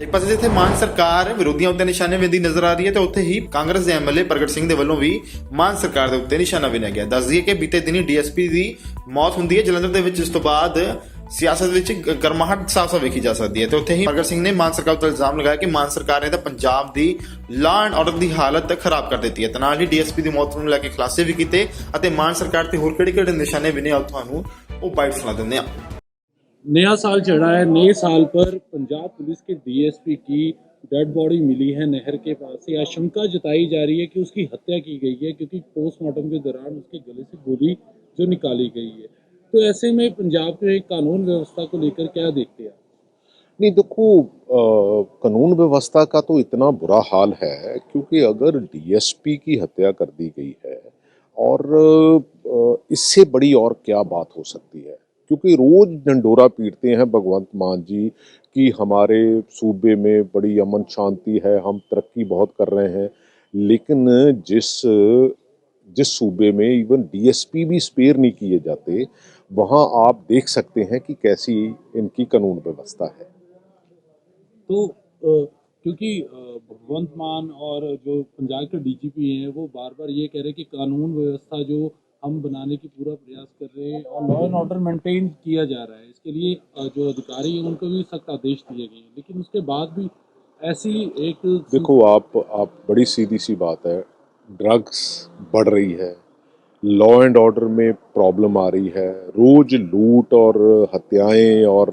ਇੱਕ ਪਾਸੇ ਜਿੱਥੇ ਮਾਨ ਸਰਕਾਰ ਵਿਰੋਧੀਆਂ ਉੱਤੇ ਨਿਸ਼ਾਨੇਬਾਜ਼ੀ ਨਜ਼ਰ ਆ ਰਹੀ ਹੈ ਤੇ ਉੱਥੇ ਹੀ ਕਾਂਗਰਸ ਦੇ ਐਮਐਲਏ ਪ੍ਰਗਟ ਸਿੰਘ ਦੇ ਵੱਲੋਂ ਵੀ ਮਾਨ ਸਰਕਾਰ ਦੇ ਉੱਤੇ ਨਿਸ਼ਾਨਾ ਬਿਨਿਆ ਗਿਆ। ਦੱਸ ਦਈਏ ਕਿ ਬੀਤੇ ਦਿਨੀ ਡੀਐਸਪੀ ਦੀ ਮੌਤ ਹੁੰਦੀ ਹੈ ਜਲੰਧਰ ਦੇ ਵਿੱਚ, ਇਸ ਤੋਂ ਬਾਅਦ ਸਿਆਸਤ ਵਿੱਚ ਗਰਮਾਹਟ ਸਾਫ਼-ਸਾਫ਼ ਵੇਖੀ ਜਾ ਸਕਦੀ ਹੈ ਤੇ ਉੱਥੇ ਹੀ ਪ੍ਰਗਟ ਸਿੰਘ ਨੇ ਮਾਨ ਸਰਕਾਰ ਉੱਤੇ ਇਲਜ਼ਾਮ ਲਗਾਇਆ ਕਿ ਮਾਨ ਸਰਕਾਰ ਨੇ ਤਾਂ ਪੰਜਾਬ ਦੀ ਲਾਅ ਐਂਡ ਆਰਡਰ ਦੀ ਹਾਲਤ ਖਰਾਬ ਕਰ ਦਿੱਤੀ ਹੈ ਤੇ ਨਾਲ ਹੀ ਡੀਐਸਪੀ ਦੀ ਮੌਤ ਨੂੰ ਲੈ ਕੇ ਖੁਲਾਸੇ ਵੀ ਕੀਤੇ ਅਤੇ ਮਾਨ ਸਰਕਾਰ ਤੇ ਹੋਰ ਕਿਹੜੇ-ਕਿਹੜੇ ਨਿਸ਼ਾਨੇ ਬਿਨੇ ਤੁਹਾਨੂੰ ਉਹ ਬਾਈਟ ਸੁਣਾ ਦਿੰਦੇ ਆ। नया साल चढ़ा है। नए साल पर पंजाब पुलिस के डीएसपी की डेड बॉडी मिली है नहर के पास से। आशंका जताई जा रही है कि उसकी हत्या की गई है क्योंकि पोस्टमार्टम के दौरान उसके गले से गोली जो निकाली गई है। तो ऐसे में पंजाब के कानून व्यवस्था को लेकर क्या देखते हैं? नहीं देखो, कानून व्यवस्था का तो इतना बुरा हाल है क्योंकि अगर डीएसपी की हत्या कर दी गई है और इससे बड़ी और क्या बात हो सकती है, क्योंकि रोज डंडोरा पीटते हैं भगवंत मान जी कि हमारे सूबे में बड़ी अमन शांति है, हम तरक्की बहुत कर रहे हैं, लेकिन जिस सूबे में इवन डीएसपी भी स्पेयर नहीं किए जाते, वहाँ आप देख सकते हैं कि कैसी इनकी कानून व्यवस्था है। तो क्योंकि भगवंत मान और जो पंजाब के डीजीपी हैं वो बार बार ये कह रहे हैं कि कानून व्यवस्था जो हम बनाने की पूरा प्रयास कर रहे हैं और लॉ एंड ऑर्डर मेंटेन किया जा रहा है, इसके लिए जो अधिकारी हैं उनको भी सख्त आदेश दिए गए हैं, लेकिन उसके बाद भी ऐसी एक देखो आप बड़ी सीधी सी बात है, ड्रग्स बढ़ रही है, लॉ एंड ऑर्डर में प्रॉब्लम आ रही है, रोज लूट और हत्याएं और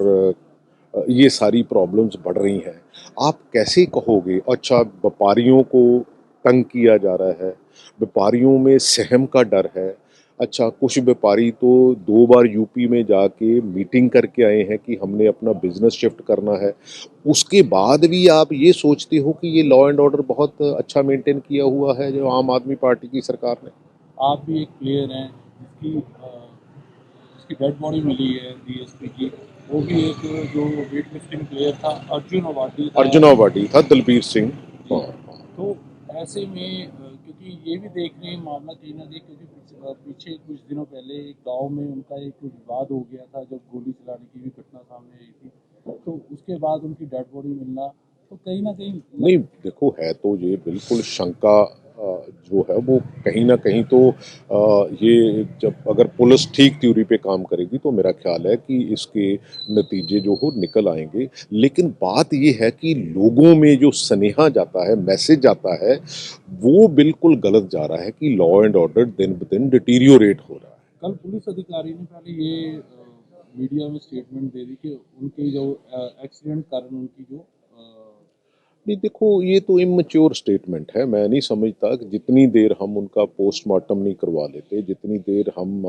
ये सारी प्रॉब्लम्स बढ़ रही हैं। आप कैसे कहोगे? अच्छा, व्यापारियों को तंग किया जा रहा है, व्यापारियों में सहम का डर है। अच्छा, कुछ व्यापारी तो 2 बार यूपी में जाके मीटिंग करके आए हैं कि हमने अपना बिजनेस शिफ्ट करना है, उसके बाद भी आप ये सोचते हो कि ये लॉ एंड ऑर्डर बहुत अच्छा मेंटेन किया हुआ है जो आम आदमी पार्टी की सरकार ने। आप भी एक प्लेयर हैं जिसकी डेड बॉडी मिली है डीएसपी की, वो भी एक जो वेट लिफ्टिंग प्लेयर था, अर्जुन अवार्डी था दलबीर सिंह। तो ऐसे में क्योंकि ये भी देख रहे हैं मामला कहीं ना कहीं, क्योंकि पीछे कुछ दिनों पहले एक गांव में उनका एक विवाद हो गया था जब गोली चलाने की भी घटना सामने आई थी, तो उसके बाद उनकी डेड बॉडी मिलना तो कहीं ना कहीं नहीं देखो, है तो ये बिल्कुल शंका जो है वो कहीं ना कहीं तो ये जब अगर पुलिस ठीक थ्योरी पे काम करेगी तो मेरा ख्याल है कि इसके नतीजे जो हो निकल आएंगे। लेकिन बात ये है कि लोगों में जो स्नेहा जाता है, मैसेज जाता है, वो बिल्कुल गलत जा रहा है कि लॉ एंड ऑर्डर दिन ब दिन डिटीरियोरेट हो रहा है। कल पुलिस अधिकारी ने पहले ये मीडिया में स्टेटमेंट दे दी कि उनकी जो एक्सीडेंट कारण उनकी जो नहीं देखो, ये तो इमैच्योर स्टेटमेंट है। मैं नहीं समझता कि जितनी देर हम उनका पोस्टमार्टम नहीं करवा लेते, जितनी देर हम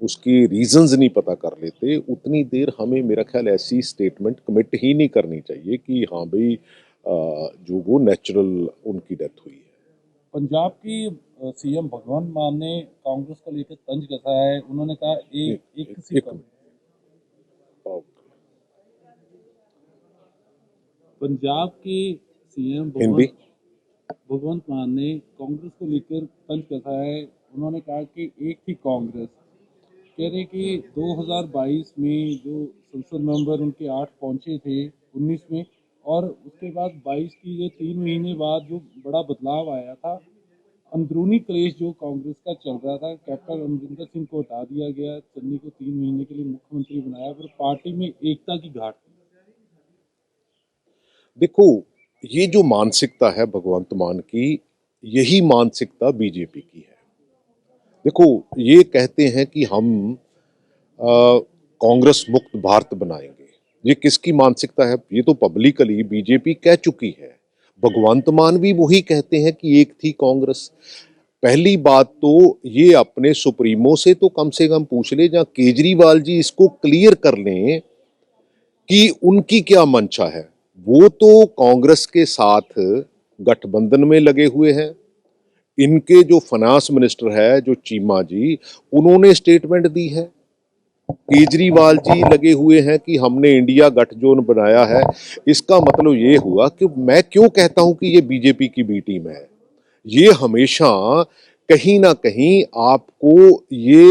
उसके रीजंस नहीं पता कर लेते, उतनी देर हमें मेरा ख्याल ऐसी स्टेटमेंट कमिट ही नहीं करनी चाहिए कि हाँ भाई जो वो नेचुरल उनकी डेथ हुई है। पंजाब की सीएम भगवंत मान ने कांग्रेस को लेकर तंज कसा है। उन्होंने कहा पंजाब के सीएम भगवंत मान ने कांग्रेस को लेकर तंज कसा है। उन्होंने कहा कि एक थी कांग्रेस, कह रहे कि 2022 में जो संसद मेंबर उनके 8 पहुंचे थे 19 में, और उसके बाद 22 की जो 3 महीने बाद जो बड़ा बदलाव आया था, अंदरूनी क्लेश जो कांग्रेस का चल रहा था, कैप्टन अमरिंदर सिंह को हटा दिया गया, चन्नी को 3 महीने के लिए मुख्यमंत्री बनाया, पर पार्टी में एकता की घाट थी। देखो, ये जो मानसिकता है भगवंत मान की, यही मानसिकता बीजेपी की है। देखो, ये कहते हैं कि हम कांग्रेस मुक्त भारत बनाएंगे, ये किसकी मानसिकता है? ये तो पब्लिकली बीजेपी कह चुकी है। भगवंत मान भी वही कहते हैं कि एक थी कांग्रेस। पहली बात तो ये अपने सुप्रीमो से तो कम पूछ ले, जहाँ केजरीवाल जी इसको क्लियर कर लें कि उनकी क्या मंशा है। वो तो कांग्रेस के साथ गठबंधन में लगे हुए हैं। इनके जो फाइनेंस मिनिस्टर है जो चीमा जी, उन्होंने स्टेटमेंट दी है। केजरीवाल जी लगे हुए हैं कि हमने इंडिया गठजोड़ बनाया है। इसका मतलब ये हुआ कि मैं क्यों कहता हूं कि ये बीजेपी की बी टीम है। ये हमेशा कहीं ना कहीं आपको ये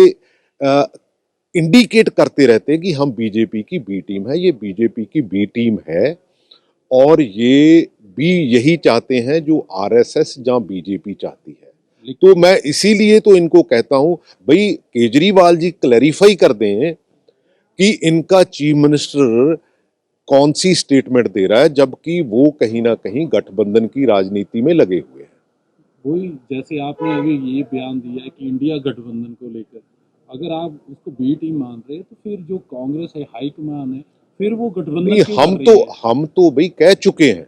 इंडिकेट करते रहते हैं कि हम बीजेपी की बी टीम है। ये बीजेपी की बी टीम है और ये भी यही चाहते हैं जो आरएसएस या बीजेपी चाहती है। तो मैं इसीलिए तो इनको कहता हूं, भाई केजरीवाल जी क्लैरिफाई कर दें कि इनका चीफ मिनिस्टर कौन सी स्टेटमेंट दे रहा है, जबकि वो कहीं ना कहीं गठबंधन की राजनीति में लगे हुए हैं। वही जैसे आपने अभी ये बयान दिया है कि इंडिया गठबंधन को लेकर, अगर आप उसको बी टीम मान रहे हैं तो फिर जो कांग्रेस है हाईकमान है, फिर वो गठबंधन नहीं, क्यों कर रही है? हम तो भाई कह चुके हैं,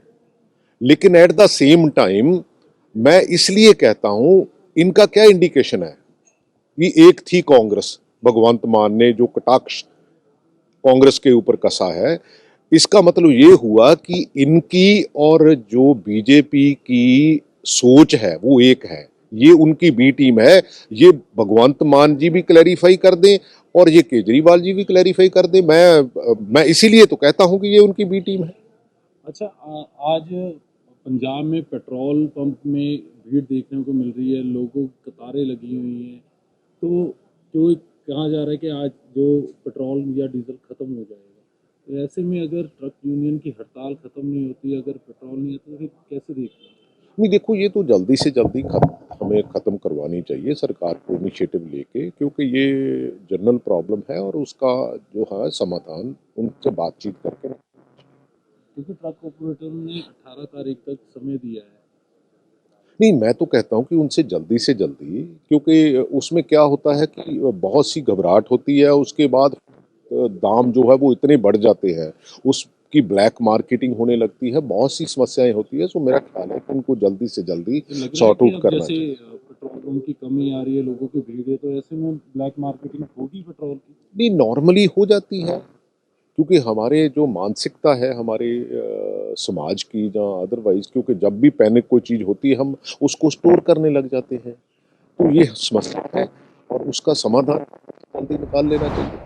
लेकिन एट द सेम टाइम मैं इसलिए कहता हूं, इनका क्या इंडिकेशन है कि एक थी कांग्रेस, भगवंत मान ने जो कटाक्ष कांग्रेस के ऊपर कसा है, इसका मतलब ये हुआ कि इनकी और जो बीजेपी की सोच है वो एक है, ये उनकी बी टीम है। ये भगवंत मान जी भी क्लैरिफाई कर दें और ये केजरीवाल जी भी क्लैरिफाई कर दें। मैं इसीलिए तो कहता हूं कि ये उनकी बी टीम है। अच्छा, आज पंजाब में पेट्रोल पंप में भीड़ देखने को मिल रही है, लोगों की कतारें लगी हुई हैं, तो जो एक कहा जा रहा है कि आज जो पेट्रोल या डीजल खत्म हो जाएगा, तो ऐसे में अगर ट्रक यूनियन की हड़ताल खत्म नहीं होती, अगर पेट्रोल नहीं आता, तो फिर कैसे देखते हैं? नहीं देखो, ये तो जल्दी से जल्दी हमें ख़त्म करवानी चाहिए सरकार को इनिशिएटिव लेके, क्योंकि ये जनरल प्रॉब्लम है और उसका जो है समाधान उनसे बातचीत करके। क्योंकि ट्रक ऑपरेटर ने 18 तारीख तक समय दिया है। नहीं, मैं तो कहता हूँ कि उनसे जल्दी से जल्दी, क्योंकि उसमें क्या होता है कि बहुत सी घबराहट होती है, उसके बाद दाम जो है वो इतने बढ़ जाते हैं, उसकी ब्लैक मार्केटिंग होने लगती है, बहुत सी समस्याएं होती है। सो मेरा ख्याल है कि उनको जल्दी से जल्दी तो लग रहा है सॉर्ट कि आउट अब करना जैसे चाहिए। पेट्रोल पंप की कमी आ रही है, लोगों की भीड़ है, तो ऐसे में ब्लैक मार्केटिंग होगी पेट्रोल की? नहीं, नॉर्मली हो जाती है, क्योंकि हमारे जो मानसिकता है हमारे समाज की या अदरवाइज, क्योंकि जब भी पैनिक कोई चीज़ होती है हम उसको स्टोर करने लग जाते हैं। तो ये समस्या है और उसका समाधान जल्दी निकाल लेना चाहिए।